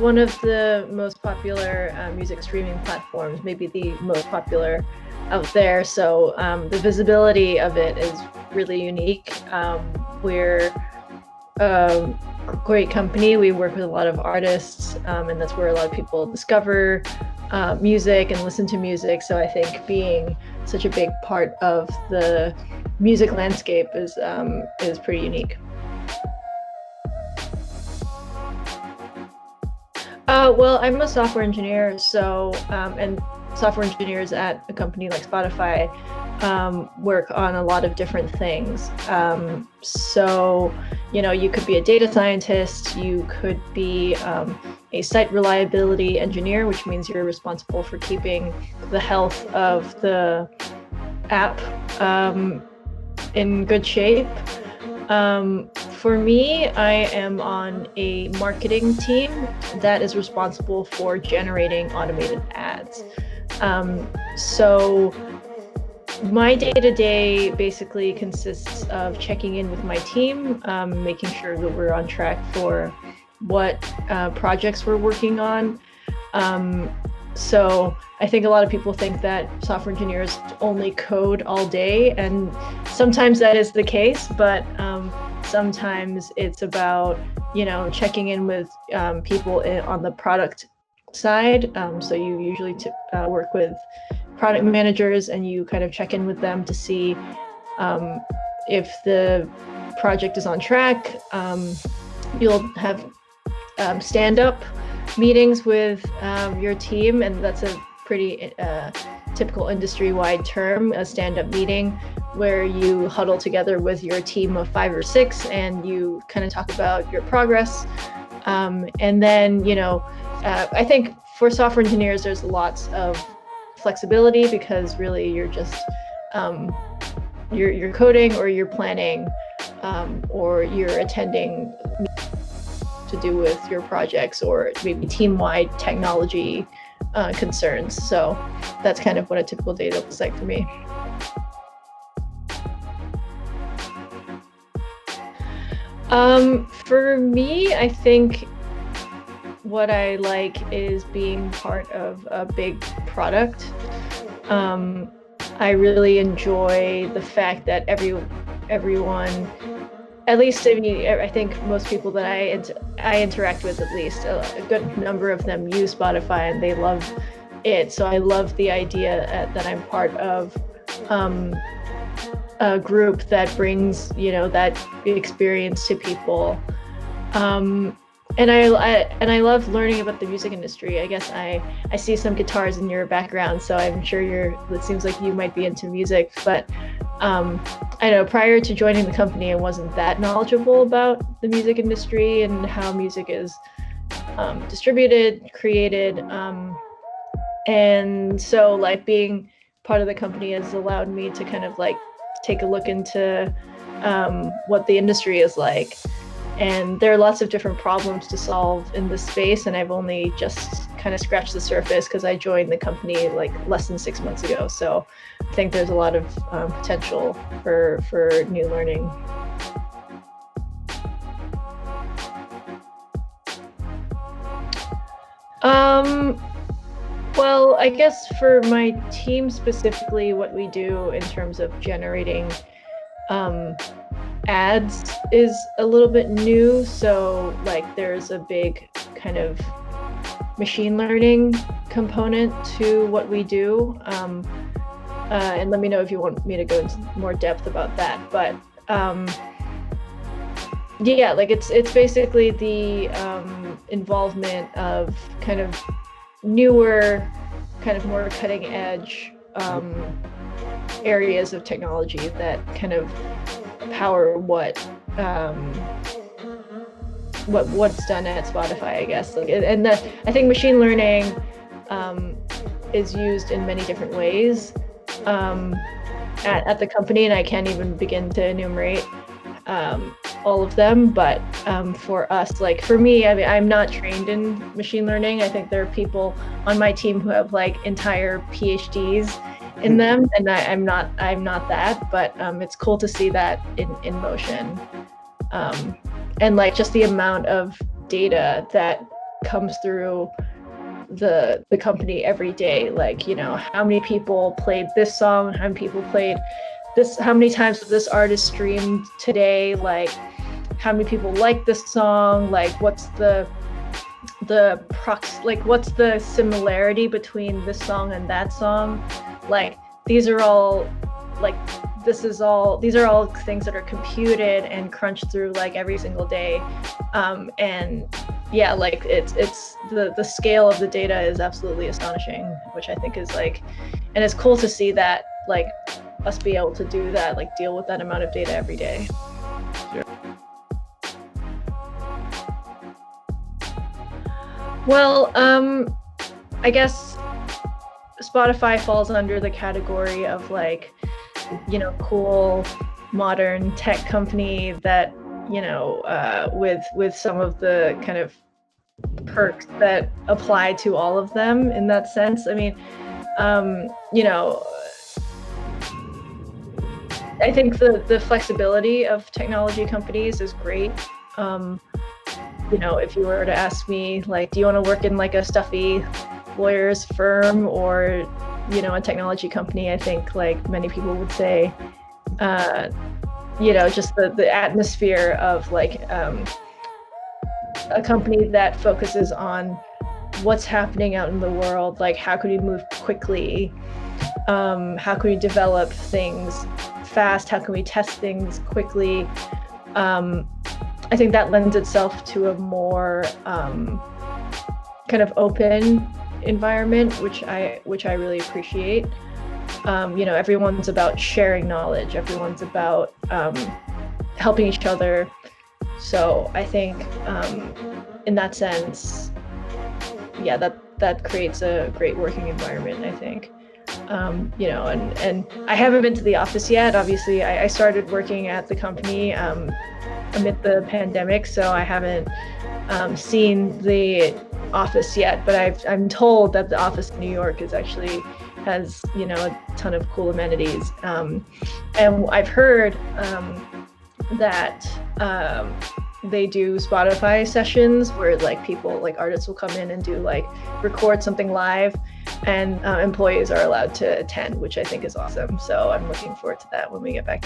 one of the most popular music streaming platforms, maybe the most popular out there. So the visibility of it is really unique. We're a great company. We work with a lot of artists, and that's where a lot of people discover music and listen to music. So I think being such a big part of the music landscape is pretty unique. Well, I'm a software engineer, so and software engineers at a company like Spotify work on a lot of different things. So, you could be a data scientist, you could be a site reliability engineer, which means you're responsible for keeping the health of the app in good shape. For me, I am on a marketing team that is responsible for generating automated ads. So my day-to-day basically consists of checking in with my team, making sure that we're on track for what projects we're working on. So I think a lot of people think that software engineers only code all day, and sometimes that is the case, but sometimes it's about, checking in with people on the product side. So you usually work with product managers and you kind of check in with them to see if the project is on track. You'll have stand-up meetings with your team, and that's a pretty typical industry-wide term, a stand-up meeting, where you huddle together with your team of 5 or 6 and you kind of talk about your progress. And then, I think for software engineers, there's lots of flexibility because really you're just, you're coding or you're planning or you're attending to do with your projects or maybe team-wide technology concerns. So that's kind of what a typical day looks like for me. For me, I think what I like is being part of a big product. I really enjoy the fact that everyone, at least I think most people that I interact with, at least a good number of them use Spotify and they love it. So I love the idea that I'm part of a group that brings, that experience to people. And I love learning about the music industry. I guess I see some guitars in your background, so I'm sure it seems like you might be into music. But I know prior to joining the company, I wasn't that knowledgeable about the music industry and how music is distributed, created. And so like being part of the company has allowed me to kind of like take a look into what the industry is like. And there are lots of different problems to solve in this space, and I've only just kind of scratched the surface because I joined the company like less than 6 months ago. So I think there's a lot of potential for new learning. Well, I guess for my team specifically, what we do in terms of generating ads is a little bit new. So like there's a big kind of machine learning component to what we do. And let me know if you want me to go into more depth about that. But yeah, like it's basically the involvement of kind of newer, kind of more cutting edge areas of technology that kind of power what's done at Spotify, I guess. And I think machine learning is used in many different ways at the company, and I can't even begin to enumerate all of them. But for us, like for me, I mean, I'm not trained in machine learning. I think there are people on my team who have like entire PhDs in them, and I'm not that, but it's cool to see that in motion, and like just the amount of data that comes through the company every day. Like, you know, how many people played this song, how many people played this, how many times was this artist streamed today, like how many people like this song, like what's the what's the similarity between this song and that song. Like these are all like these are all things that are computed and crunched through like every single day. And yeah, like it's the scale of the data is absolutely astonishing, which I think is like, and it's cool to see that like us be able to do that, like deal with that amount of data every day. Yeah. Well, I guess Spotify falls under the category of like, you know, cool modern tech company that, you know, with some of the kind of perks that apply to all of them in that sense. I mean, you know, I think the flexibility of technology companies is great. You know, if you were to ask me, like, do you want to work in like a stuffy lawyer's firm or, you know, a technology company? I think like many people would say, you know, just the atmosphere of like a company that focuses on what's happening out in the world, like how can we move quickly, how can we develop things fast, how can we test things quickly. I think that lends itself to a more kind of open environment, which I really appreciate. You know, everyone's about sharing knowledge, everyone's about helping each other. So I think in that sense, yeah, that creates a great working environment, I think. You know, and I haven't been to the office yet. Obviously, I started working at the company amid the pandemic, so I haven't seen the office yet. But I'm told that the office in New York has, you know, a ton of cool amenities. And I've heard that they do Spotify sessions where like people, like artists will come in and do like record something live, and employees are allowed to attend, which I think is awesome. So I'm looking forward to that when we get back.